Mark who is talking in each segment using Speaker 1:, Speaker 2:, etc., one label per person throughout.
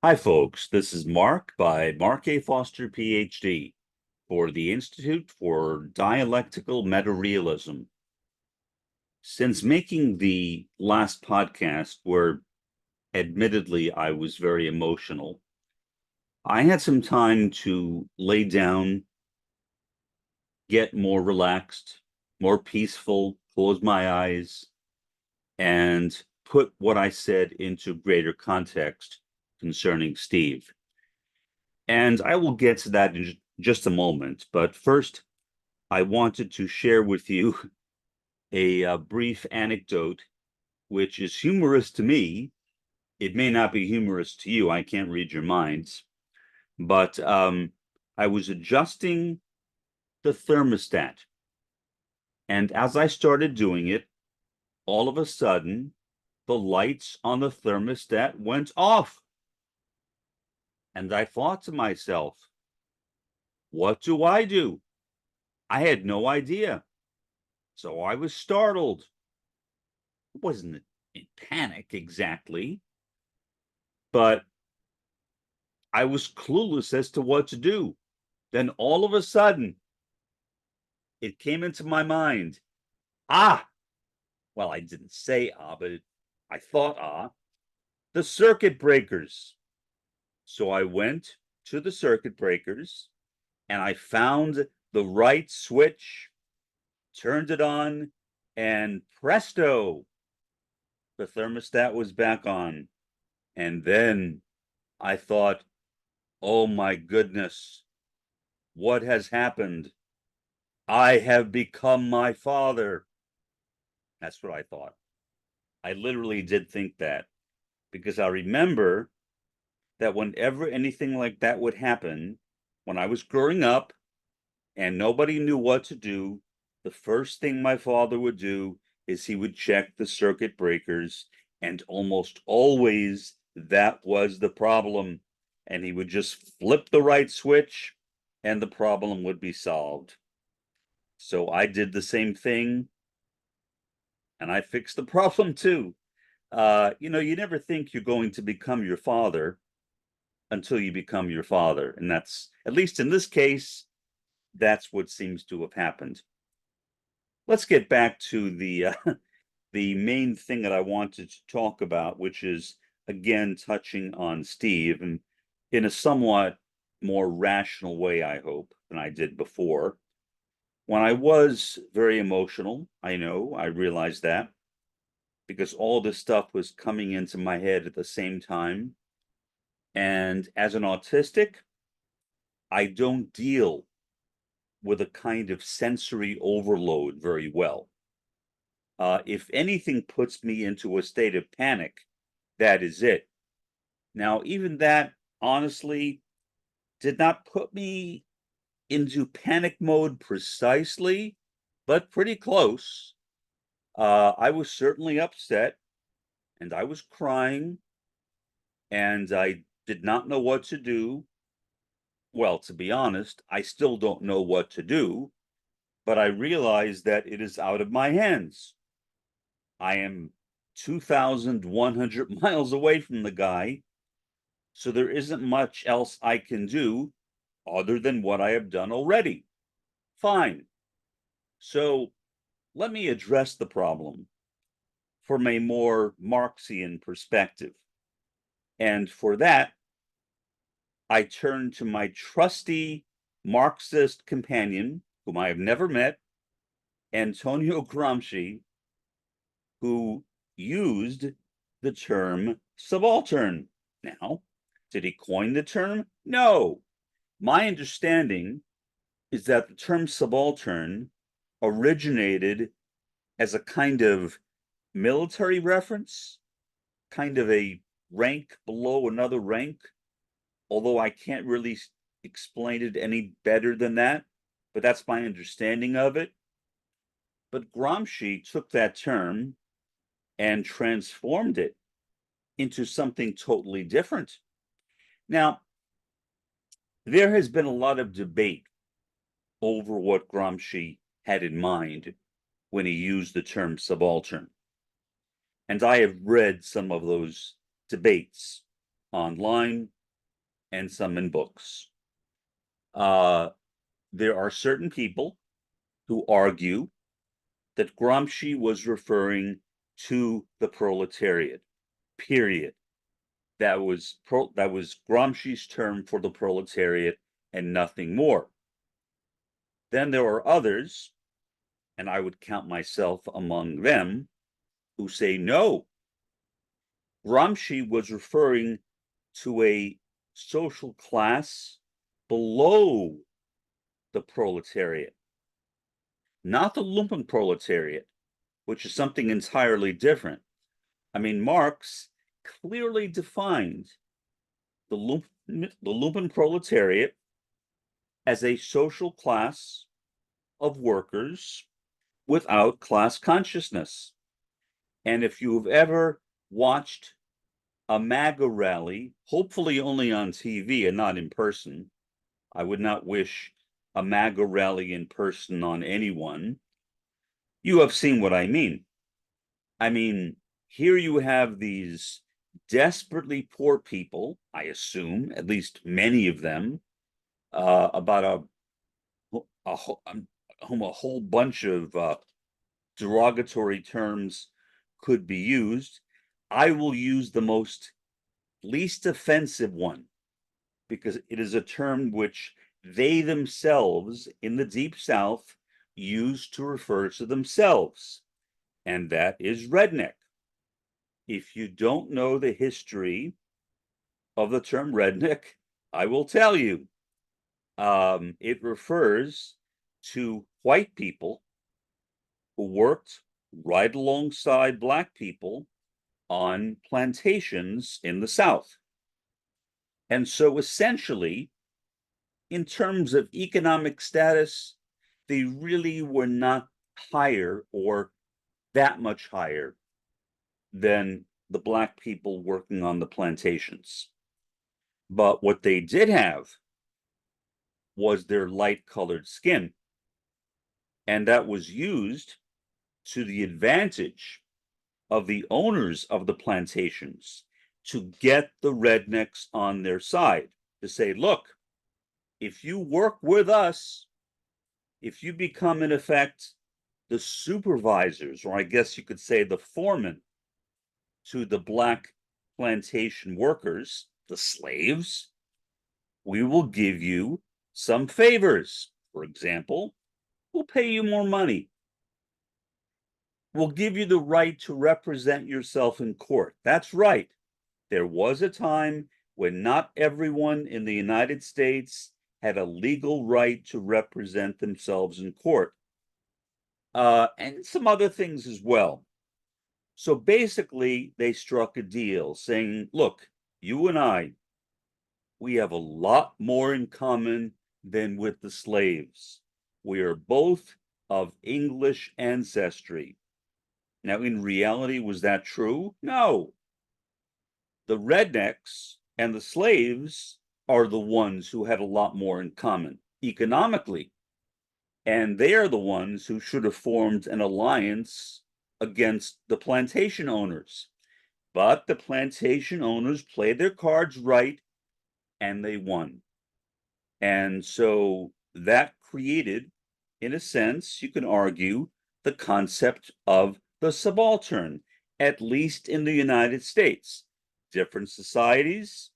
Speaker 1: Hi, folks. This is Mark by Mark A. Foster, Ph.D. for the Institute for Dialectical Meta-Realism. Since making the last podcast, where admittedly I was very emotional, I had some time to lay down, get more relaxed, more peaceful, close my eyes, and put what I said into greater context concerning Steve. And I will get to that in just a moment. But first, I wanted to share with you a brief anecdote, which is humorous to me. It may not be humorous to you. I can't read your minds. But I was adjusting the thermostat. And as I started doing it, all of a sudden, the lights on the thermostat went off. And I thought to myself, what do I do? I had no idea. So I was startled. It wasn't in panic exactly, but I was clueless as to what to do. Then all of a sudden, it came into my mind. Ah, well, I didn't say but I thought the circuit breakers. So I went to the circuit breakers and I found the right switch, turned it on, and presto, the thermostat was back on. And then I thought, oh my goodness, what has happened? I have become my father. That's what I thought. I literally did think that because I remember that whenever anything like that would happen, when I was growing up and nobody knew what to do, the first thing my father would do is he would check the circuit breakers, and almost always that was the problem. And he would just flip the right switch and the problem would be solved. So I did the same thing and I fixed the problem too. You never think you're going to become your father until you become your father. And that's, at least in this case, that's what seems to have happened. Let's get back to the main thing that I wanted to talk about, which is again touching on Steve, and in a somewhat more rational way, I hope, than I did before. When I was very emotional, I know, I realized that, because all this stuff was coming into my head at the same time. And as an autistic, I don't deal with a kind of sensory overload very well. If anything puts me into a state of panic, that is it. Now, even that, honestly, did not put me into panic mode precisely, but pretty close. I was certainly upset and I was crying and I did not know what to do. Well, to be honest, I still don't know what to do, but I realize that it is out of my hands. I am 2,100 miles away from the guy, so there isn't much else I can do other than what I have done already. Fine. So let me address the problem from a more Marxian perspective. And for that, I turn to my trusty Marxist companion, whom I have never met, Antonio Gramsci, who used the term subaltern. Now, did he coin the term? No. My understanding is that the term subaltern originated as a kind of military reference, kind of a rank below another rank, although I can't really explain it any better than that, but that's my understanding of it. But Gramsci took that term and transformed it into something totally different. Now, there has been a lot of debate over what Gramsci had in mind when he used the term subaltern. And I have read some of those debates. online, and some in books. There are certain people who argue that Gramsci was referring to the proletariat, period. That was Gramsci's term for the proletariat and nothing more. Then there are others, and I would count myself among them, who say no. Gramsci was referring to a social class below the proletariat, not the Lumpenproletariat, which is something entirely different. I mean, Marx clearly defined the Lumpenproletariat as a social class of workers without class consciousness. And if you've ever watched a MAGA rally, hopefully only on TV and not in person, I would not wish a MAGA rally in person on anyone, you have seen what I mean. I mean, here you have these desperately poor people, I assume, at least many of them, about a whole bunch of derogatory terms could be used. I will use the most least offensive one because it is a term which they themselves in the Deep South use to refer to themselves, and that is redneck. If you don't know the history of the term redneck, I will tell you. It refers to white people who worked right alongside black people on plantations in the South. And so essentially, in terms of economic status, they really were not higher or that much higher than the black people working on the plantations. But what they did have was their light-colored skin. And that was used to the advantage of the owners of the plantations to get the rednecks on their side, to say, look, if you work with us, if you become, in effect, the supervisors, or I guess you could say the foreman to the black plantation workers, the slaves, we will give you some favors. For example, we'll pay you more money. We'll give you the right to represent yourself in court. That's right. There was a time when not everyone in the United States had a legal right to represent themselves in court. And some other things as well. So basically, they struck a deal saying, look, you and I, we have a lot more in common than with the slaves. We are both of English ancestry. Now, in reality, was that true? No. The rednecks and the slaves are the ones who had a lot more in common economically. And they are the ones who should have formed an alliance against the plantation owners. But the plantation owners played their cards right and they won. And so that created, in a sense, you can argue, the concept of the subaltern, at least in the United States. Different societies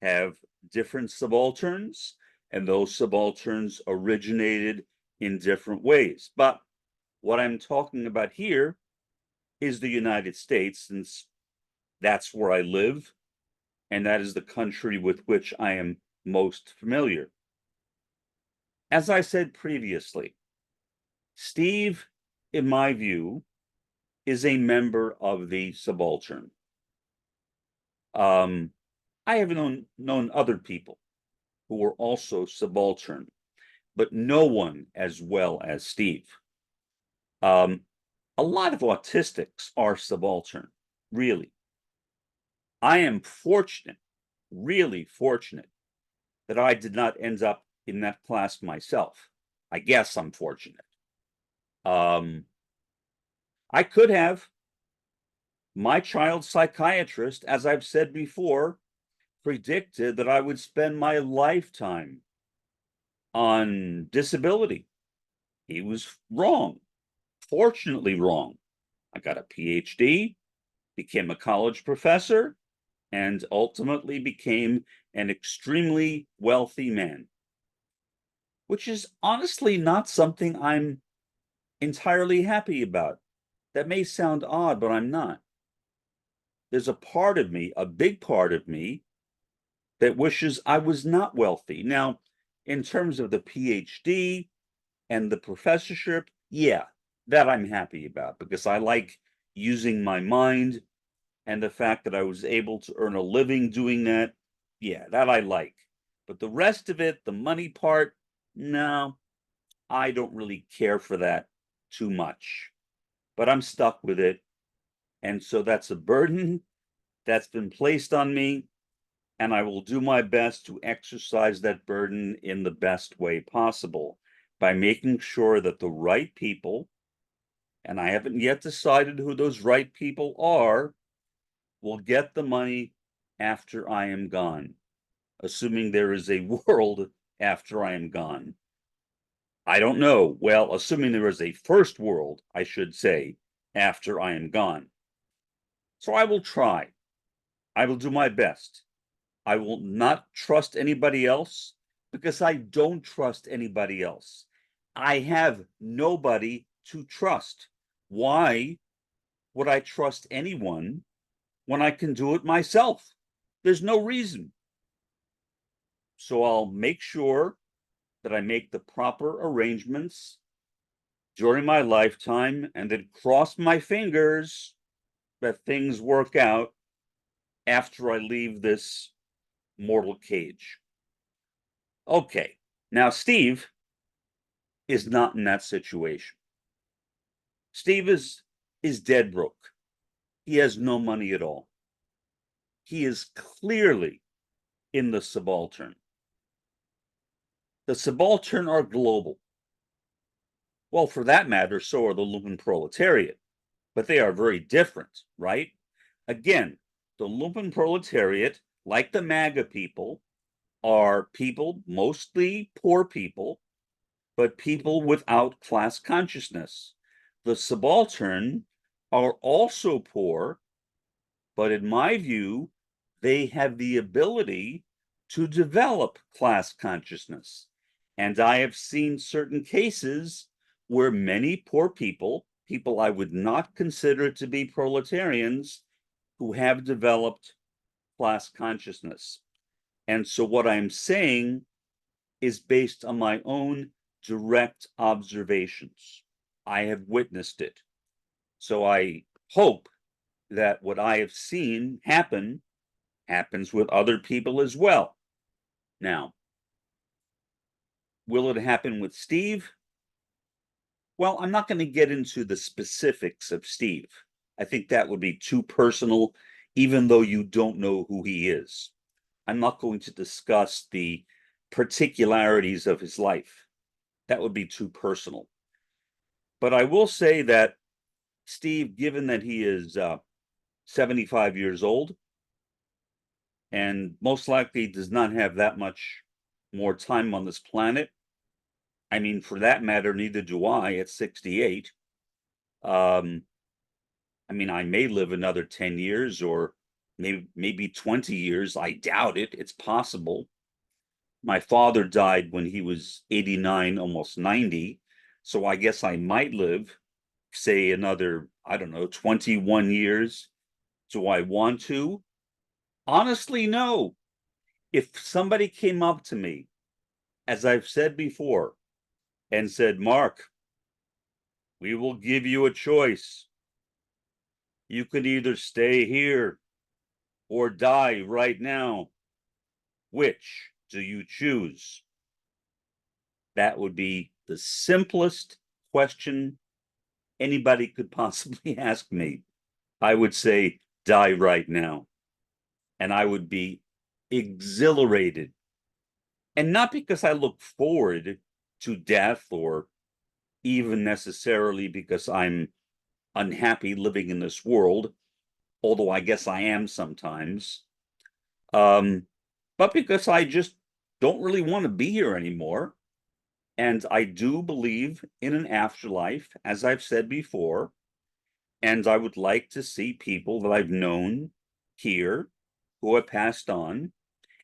Speaker 1: have different subalterns, and those subalterns originated in different ways. But what I'm talking about here is the United States, since that's where I live, and that is the country with which I am most familiar. As I said previously, Steve, in my view, is a member of the subaltern. I have known other people who were also subaltern, but no one as well as Steve. A lot of autistics are subaltern, really. I am fortunate, really fortunate, that I did not end up in that class myself. I guess I'm fortunate. I could have. My child psychiatrist, as I've said before, predicted that I would spend my lifetime on disability. He was wrong, fortunately wrong. I got a Ph.D., became a college professor, and ultimately became an extremely wealthy man, which is honestly not something I'm entirely happy about. That may sound odd, but I'm not. There's a part of me, a big part of me, that wishes I was not wealthy. Now, in terms of the PhD and the professorship, yeah, that I'm happy about because I like using my mind, and the fact that I was able to earn a living doing that, yeah, that I like. But the rest of it, the money part, no, I don't really care for that too much. But I'm stuck with it. And so that's a burden that's been placed on me. And I will do my best to exercise that burden in the best way possible by making sure that the right people, and I haven't yet decided who those right people are, will get the money after I am gone, assuming there is a world after I am gone. I don't know. Well, assuming there is a first world, I should say, after I am gone. So I will try. I will do my best. I will not trust anybody else because I don't trust anybody else. I have nobody to trust. Why would I trust anyone when I can do it myself? There's no reason. So I'll make sure that I make the proper arrangements during my lifetime and then cross my fingers that things work out after I leave this mortal cage. Okay, now Steve is not in that situation. Steve is dead broke. He has no money at all. He is clearly in the subaltern. The subaltern are global. Well, for that matter, so are the Lumpenproletariat, but they are very different, right? Again, the Lumpenproletariat, like the MAGA people, are people, mostly poor people, but people without class consciousness. The subaltern are also poor, but in my view, they have the ability to develop class consciousness. And I have seen certain cases where many poor people, people I would not consider to be proletarians, who have developed class consciousness. And so what I'm saying is based on my own direct observations. I have witnessed it. So I hope that what I have seen happens with other people as well. Now, will it happen with Steve? Well, I'm not going to get into the specifics of Steve. I think that would be too personal, even though you don't know who he is. I'm not going to discuss the particularities of his life. That would be too personal. But I will say that Steve, given that he is 75 years old and most likely does not have that much more time on this planet, I mean, for that matter, neither do I at 68. I mean, I may live another 10 years or maybe 20 years. I doubt it. It's possible. My father died when he was 89, almost 90. So I guess I might live, say, another, I don't know, 21 years. Do I want to? Honestly, no. If somebody came up to me, as I've said before, and said, Mark, we will give you a choice. You can either stay here or die right now. Which do you choose? That would be the simplest question anybody could possibly ask me. I would say, die right now. And I would be exhilarated. And not because I look forward to death or even necessarily because I'm unhappy living in this world, although I guess I am sometimes. but because I just don't really want to be here anymore. And I do believe in an afterlife, as I've said before, and I would like to see people that I've known here who have passed on,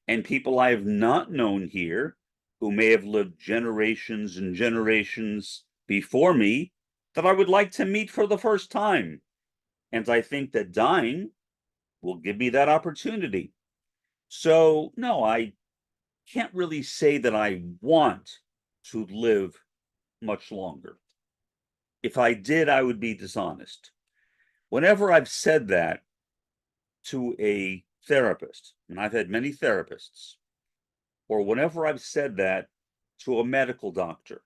Speaker 1: and people I have not known here who may have lived generations and generations before me that I would like to meet for the first time. And I think that dying will give me that opportunity. So, no, I can't really say that I want to live much longer. If I did, I would be dishonest. Whenever I've said that to a therapist, and I've had many therapists, or whenever I've said that to a medical doctor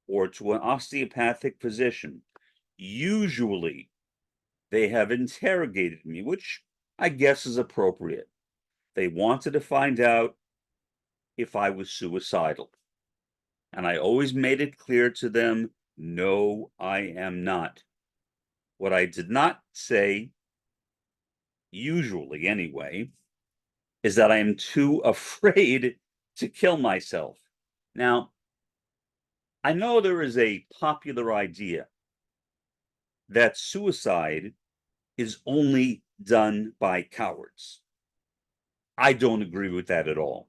Speaker 1: or to an osteopathic physician, usually they have interrogated me, which I guess is appropriate. They wanted to find out if I was suicidal. And I always made it clear to them, no, I am not. What I did not say, usually anyway, is that I am too afraid to kill myself. Now, I know there is a popular idea that suicide is only done by cowards. I don't agree with that at all.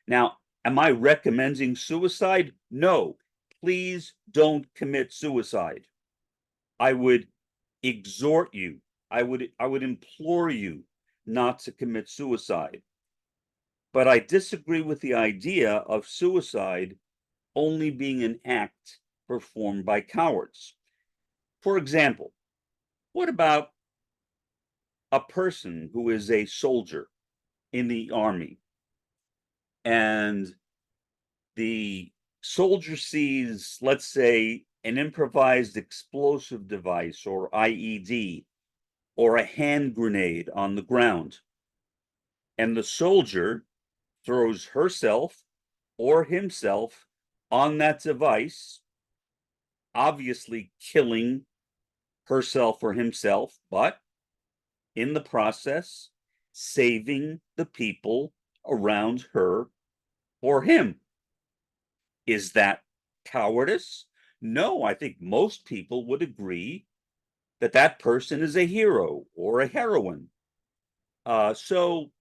Speaker 1: Now, am I recommending suicide? No. Please don't commit suicide. I would exhort you, I would implore you not to commit suicide. But I disagree with the idea of suicide only being an act performed by cowards. For example, what about a person who is a soldier in the army and the soldier sees, let's say, an improvised explosive device or IED or a hand grenade on the ground, and the soldier throws herself or himself on that device, obviously killing herself or himself, but in the process, saving the people around her or him. Is that cowardice? No, I think most people would agree that that person is a hero or a heroine. So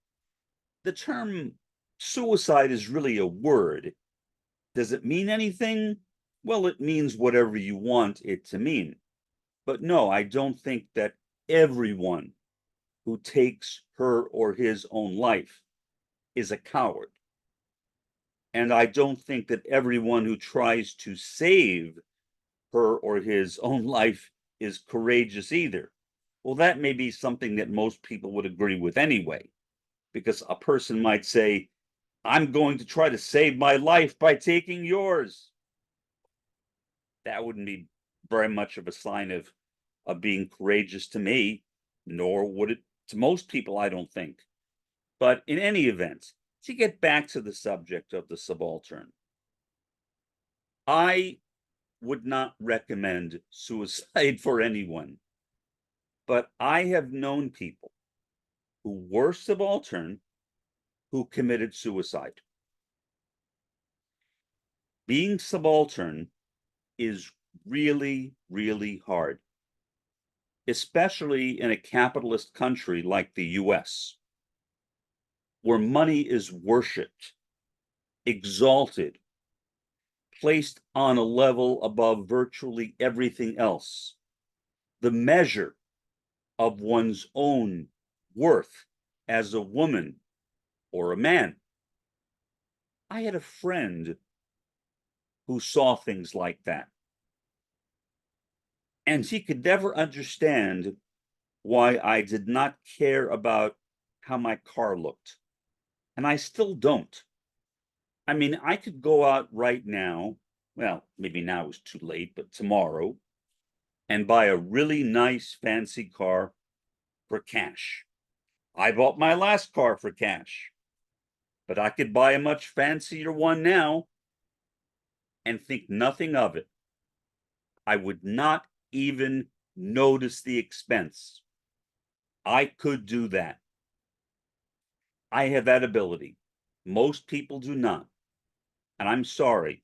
Speaker 1: the term suicide is really a word. Does it mean anything? Well, it means whatever you want it to mean. But no, I don't think that everyone who takes her or his own life is a coward. And I don't think that everyone who tries to save her or his own life is courageous either. Well, that may be something that most people would agree with anyway, because a person might say, I'm going to try to save my life by taking yours. That wouldn't be very much of a sign of being courageous to me, nor would it to most people, I don't think. But in any event, to get back to the subject of the subaltern, I would not recommend suicide for anyone, but I have known people who were subaltern who committed suicide. Being subaltern is really, really hard, especially in a capitalist country like the US, where money is worshipped, exalted, placed on a level above virtually everything else. The measure of one's own worth as a woman or a man. I had a friend who saw things like that. And he could never understand why I did not care about how my car looked. And I still don't. I mean, I could go out right now, well, maybe now is too late, but tomorrow, and buy a really nice fancy car for cash. I bought my last car for cash, but I could buy a much fancier one now and think nothing of it. I would not even notice the expense. I could do that. I have that ability. Most people do not. And I'm sorry,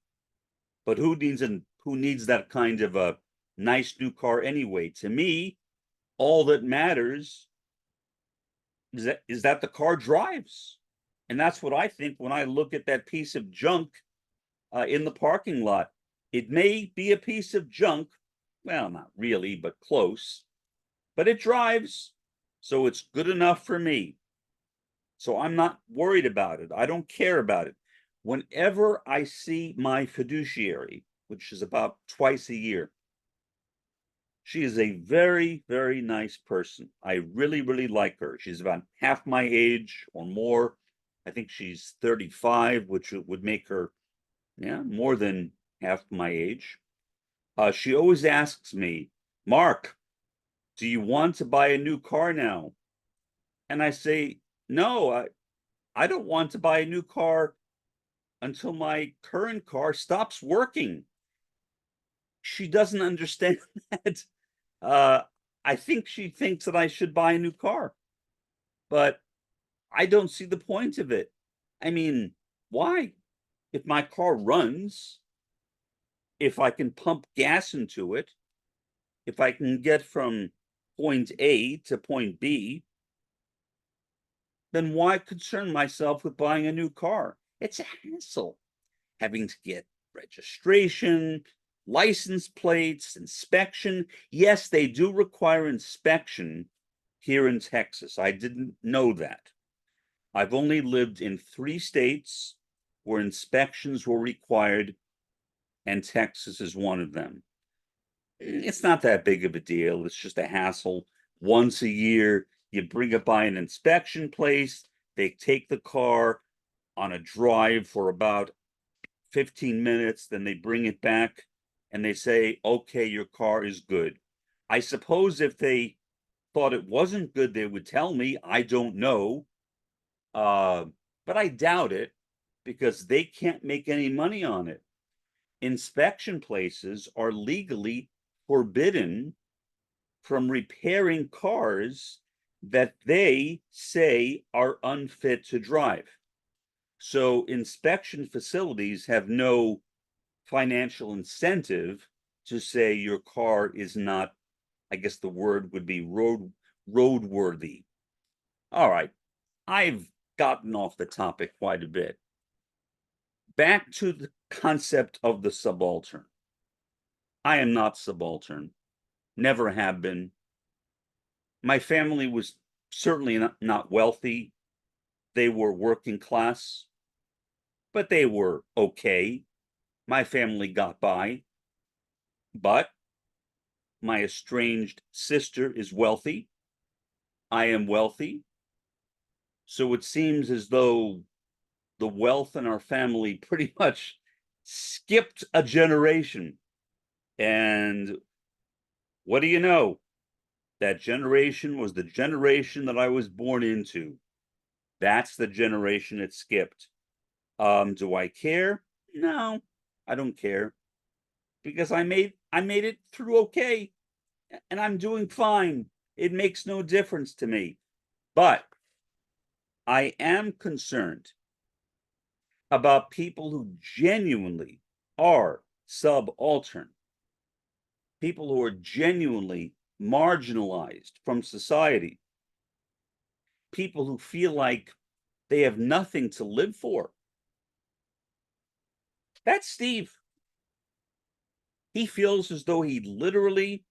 Speaker 1: but who needs that kind of a nice new car anyway? To me, all that matters is that the car drives. And that's what I think when I look at that piece of junk in the parking lot. It may be a piece of junk, well, not really, but close, but it drives, so it's good enough for me. So I'm not worried about it. I don't care about it. Whenever I see my fiduciary, which is about twice a year, she is a very, very nice person. I really, really like her. She's about half my age or more. I think she's 35, which would make her, yeah, more than half my age. She always asks me, Mark, do you want to buy a new car now? And I say, no, I don't want to buy a new car until my current car stops working. She doesn't understand that. Uh, I think she thinks that I should buy a new car, but I don't see the point of it. I mean, why? If my car runs, if I can pump gas into it, if I can get from point A to point B, then why concern myself with buying a new car? It's a hassle having to get registration, license plates, inspection. Yes, they do require inspection here in Texas. I didn't know that. I've only lived in 3 states where inspections were required, and Texas is one of them. It's not that big of a deal. It's just a hassle. Once a year, you bring it by an inspection place. They take the car on a drive for about 15 minutes. Then they bring it back and they say, okay, your car is good. I suppose if they thought it wasn't good, they would tell me. I don't know. But I doubt it because they can't make any money on it. Inspection places are legally forbidden from repairing cars that they say are unfit to drive. So inspection facilities have no financial incentive to say your car is not, I guess the word would be roadworthy. All right, I've gotten off the topic quite a bit. Back to the concept of the subaltern. I am not subaltern, never have been. My family was certainly not wealthy. They were working class, but they were okay. My family got by. But my estranged sister is wealthy. I am wealthy. So it seems as though the wealth in our family pretty much skipped a generation. And what do you know? That generation was the generation that I was born into. That's the generation it skipped. Do I care? No, I don't care because I made it through okay, and I'm doing fine. It makes no difference to me. But I am concerned about people who genuinely are subaltern, people who are genuinely marginalized from society, people who feel like they have nothing to live for. That's Steve. He feels as though he literally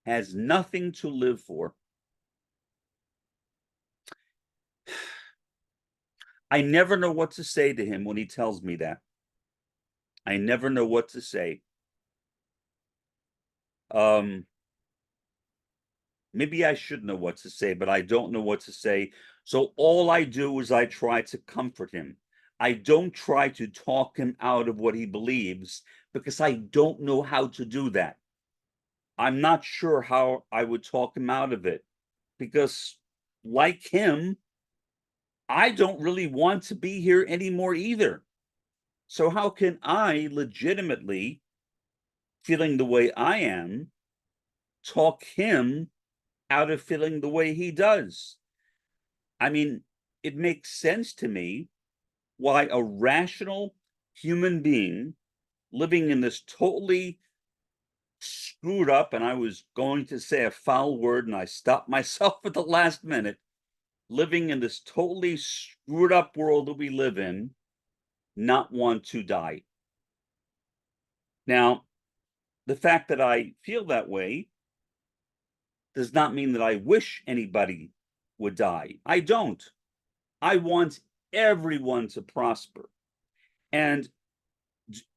Speaker 1: has nothing to live for. I never know what to say to him when he tells me that. I never know what to say. Maybe I should know what to say, but I don't know what to say. So all I do is I try to comfort him. I don't try to talk him out of what he believes because I don't know how to do that. I'm not sure how I would talk him out of it because, like him, I don't really want to be here anymore either. So, how can I legitimately, feeling the way I am, talk him out of feeling the way he does? I mean, it makes sense to me why a rational human being living in this totally screwed up, and I was going to say a foul word and I stopped myself at the last minute, living in this totally screwed up world that we live in, not want to die. Now, the fact that I feel that way does not mean that I wish anybody would die. I don't. I want everyone to prosper. And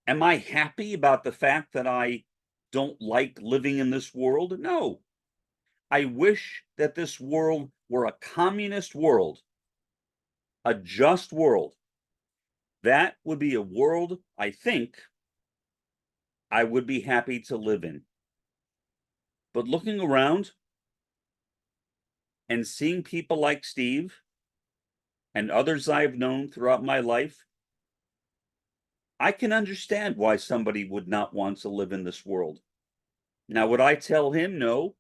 Speaker 1: am I happy about the fact that I don't like living in this world? No. I wish that this world were a communist world, a just world. That would be a world, I think, I would be happy to live in. But looking around and seeing people like Steve and others I've known throughout my life, I can understand why somebody would not want to live in this world. Now, would I tell him no?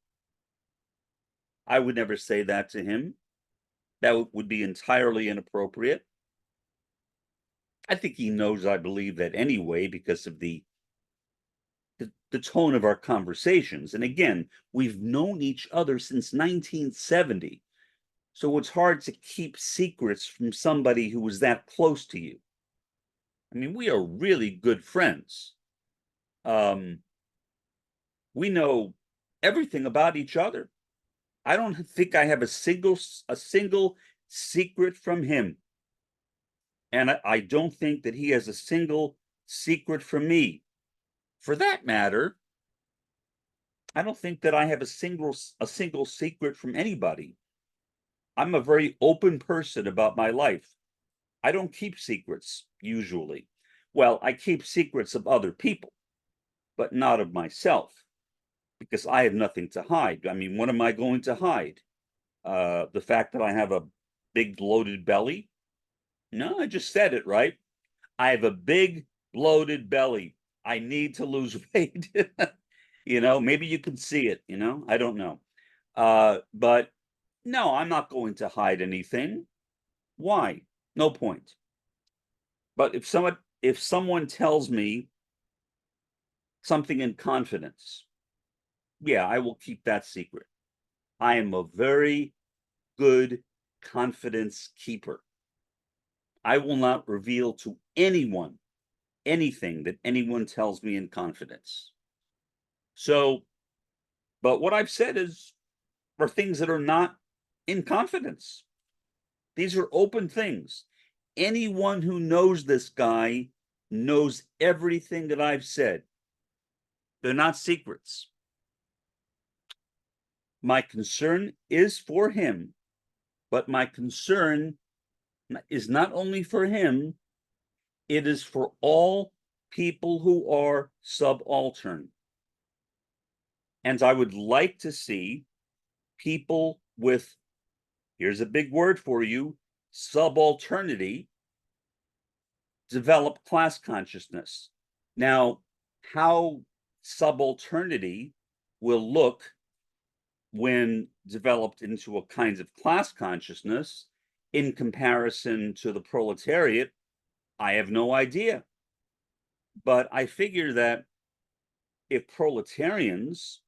Speaker 1: I would never say that to him. That would be entirely inappropriate. I think he knows I believe that anyway because of the tone of our conversations. And again, we've known each other since 1970. So it's hard to keep secrets from somebody who was that close to you. I mean, we are really good friends. We know everything about each other. I don't think I have a single secret from him. And I don't think that he has a single secret from me. For that matter, I don't think that I have a single secret from anybody. I'm a very open person about my life. I don't keep secrets usually. Well, I keep secrets of other people, but not of myself, because I have nothing to hide. I mean, what am I going to hide? The fact that I have a big bloated belly? No, I just said it, right? I have a big bloated belly. I need to lose weight. Maybe you can see it, I don't know. But no, I'm not going to hide anything. Why? No point. But if someone tells me something in confidence, yeah, I will keep that secret. I am a very good confidence keeper. I will not reveal to anyone anything that anyone tells me in confidence. So, but what I've said are things that are not in confidence. These are open things. Anyone who knows this guy knows everything that I've said. They're not secrets. My concern is for him, but my concern is not only for him, it is for all people who are subaltern. And I would like to see people with, here's a big word for you, subalternity, develop class consciousness. Now, how subalternity will look when developed into a kind of class consciousness in comparison to the proletariat, I have no idea. But I figure that if proletarians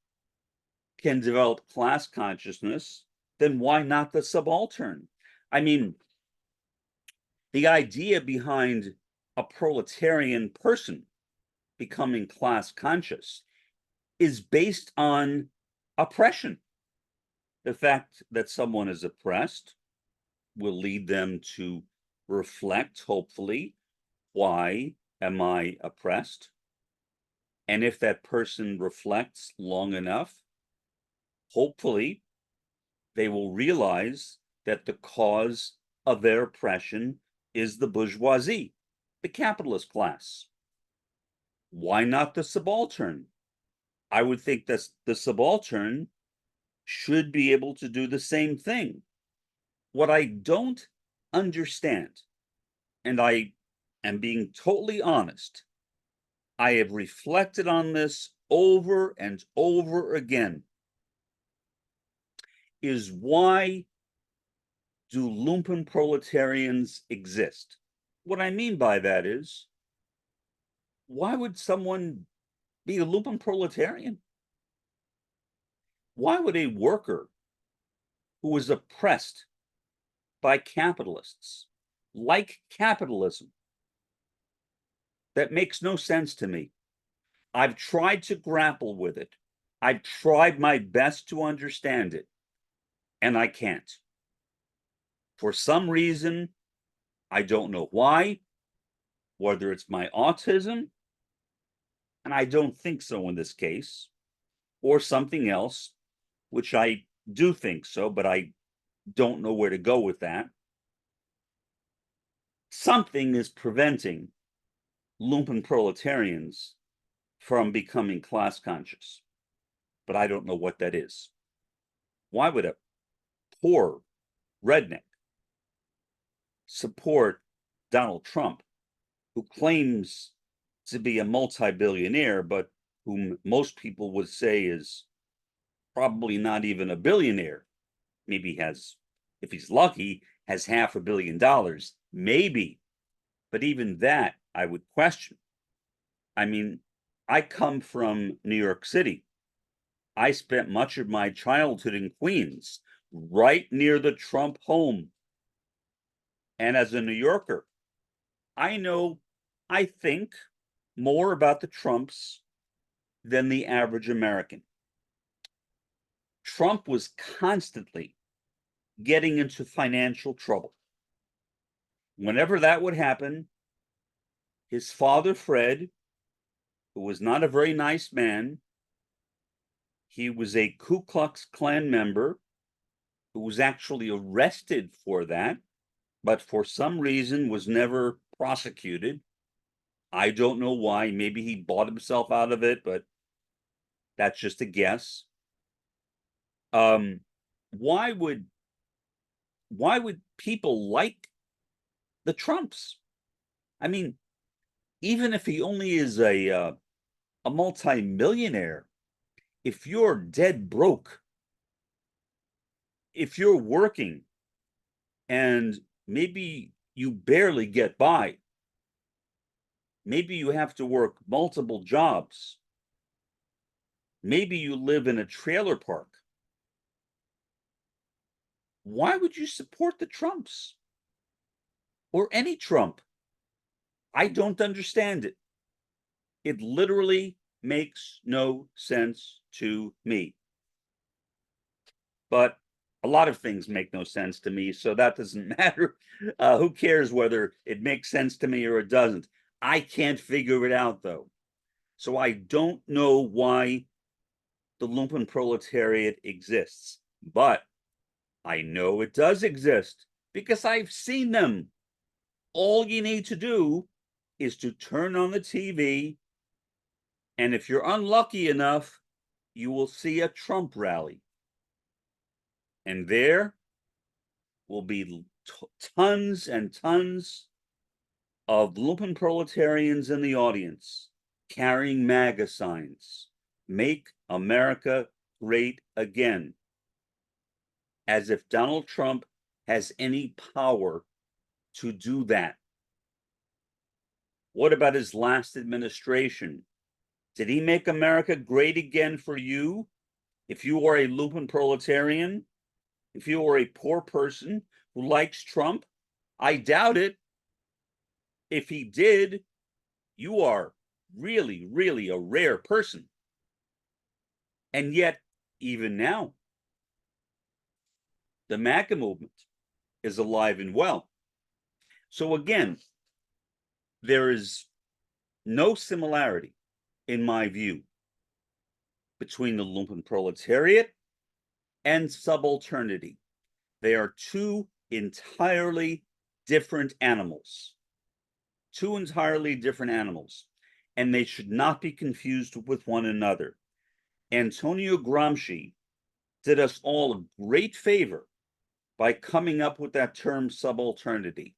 Speaker 1: can develop class consciousness, then why not the subaltern? I mean, the idea behind a proletarian person becoming class conscious is based on oppression. The fact that someone is oppressed will lead them to reflect, hopefully, why am I oppressed? And if that person reflects long enough, hopefully, they will realize that the cause of their oppression is the bourgeoisie, the capitalist class. Why not the subaltern? I would think that the subaltern should be able to do the same thing. What I don't understand, and I am being totally honest, I have reflected on this over and over again, is why do lumpenproletarians exist? what I mean by that is, why would someone be a Lumpenproletarian? Why would a worker who is oppressed by capitalists like capitalism? That makes no sense to me. I've tried to grapple with it. I've tried my best to understand it, and I can't. For some reason, I don't know why, whether it's my autism, and I don't think so in this case, or something else, which I do think so, but I don't know where to go with that. Something is preventing lumpen proletarians from becoming class conscious, but I don't know what that is. Why would a poor redneck support Donald Trump, who claims to be a multi-billionaire, but whom most people would say is probably not even a billionaire? Maybe has, if he's lucky, has $500 million, maybe. But even that, I would question. I mean, I come from New York City. I spent much of my childhood in Queens, right near the Trump home. And as a New Yorker, I know, I think, more about the Trumps than the average American. Trump was constantly getting into financial trouble. Whenever that would happen, his father, Fred, who was not a very nice man, he was a Ku Klux Klan member who was actually arrested for that, but for some reason was never prosecuted. I don't know why. Maybe he bought himself out of it, but that's just a guess. Why would people like the Trumps? I mean, even if he only is a multi-millionaire, if you're dead broke, if you're working and maybe you barely get by, maybe you have to work multiple jobs, maybe you live in a trailer park, why would you support the Trumps or any Trump? I don't understand it. It literally makes no sense to me. But a lot of things make no sense to me, so that doesn't matter. Who cares whether it makes sense to me or it doesn't? I can't figure it out, though. So I don't know why the lumpen proletariat exists, but I know it does exist because I've seen them. All you need to do is to turn on the TV, and if you're unlucky enough, you will see a Trump rally. And there will be tons and tons of lumpen proletarians in the audience carrying MAGA signs. Make America great again. As if Donald Trump has any power to do that. What about his last administration? Did he make America great again for you? If you are a lumpen proletarian, if you are a poor person who likes Trump, I doubt it. If he did, you are really, really a rare person. And yet, even now, the MAGA movement is alive and well. So again, there is no similarity, in my view, between the lumpen proletariat and subalternity. They are two entirely different animals. Two entirely different animals, and they should not be confused with one another. Antonio Gramsci did us all a great favor by coming up with that term subalternity,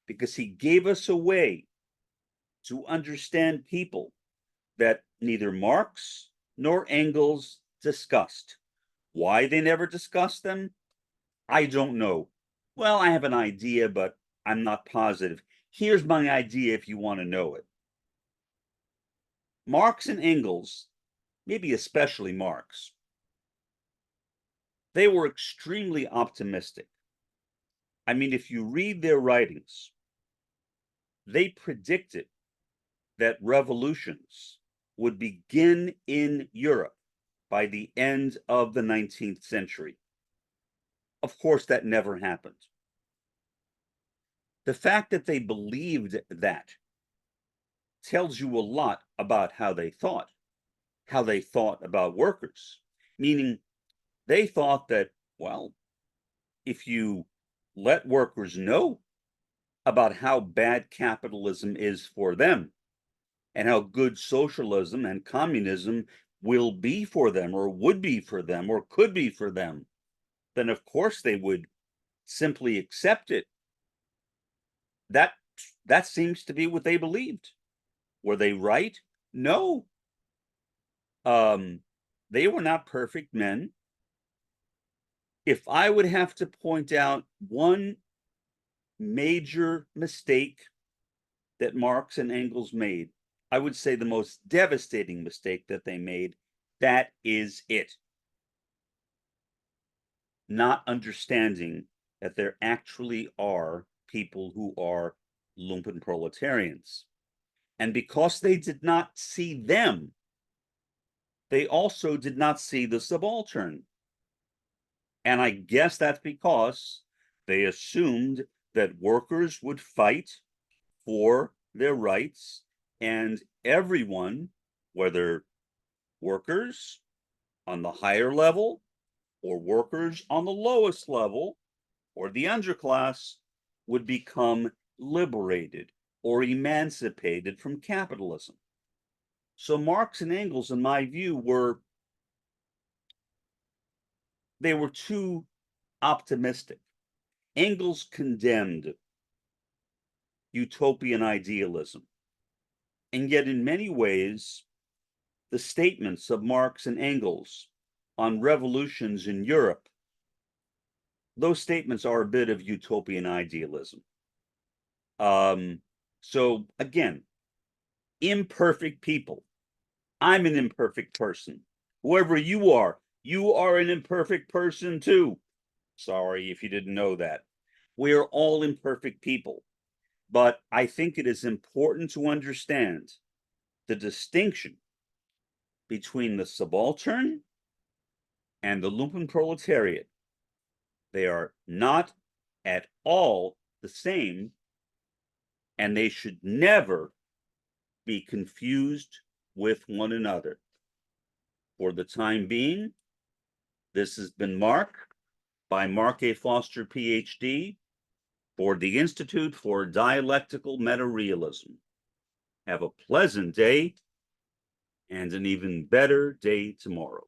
Speaker 1: because he gave us a way to understand people that neither Marx nor Engels discussed. Why they never discussed them, I don't know. Well, I have an idea, but I'm not positive. Here's my idea if you want to know it. Marx and Engels, maybe especially Marx, they were extremely optimistic. I mean, if you read their writings, they predicted that revolutions would begin in Europe by the end of the 19th century. Of course, that never happened. The fact that they believed that tells you a lot about how they thought about workers, meaning they thought that, well, if you let workers know about how bad capitalism is for them and how good socialism and communism will be for them or would be for them or could be for them, then of course they would simply accept it. That seems to be what they believed. Were they right? No. They were not perfect men. If I would have to point out one major mistake that Marx and Engels made, I would say the most devastating mistake that they made, that is it. Not understanding that there actually are people who are Lumpenproletarians. And because they did not see them, they also did not see the subaltern. And I guess that's because they assumed that workers would fight for their rights, and everyone, whether workers on the higher level or workers on the lowest level or the underclass, would become liberated or emancipated from capitalism. So Marx and Engels, in my view, were too optimistic. Engels condemned utopian idealism. And yet, in many ways, the statements of Marx and Engels on revolutions in Europe, those statements are a bit of utopian idealism. So again, imperfect people. I'm an imperfect person. Whoever you are an imperfect person too. Sorry if you didn't know that. We are all imperfect people. But I think it is important to understand the distinction between the subaltern and the Lumpenproletariat. They are not at all the same, and they should never be confused with one another. For the time being, this has been Mark by Mark A. Foster, Ph.D., for the Institute for Dialectical Meta-Realism. Have a pleasant day and an even better day tomorrow.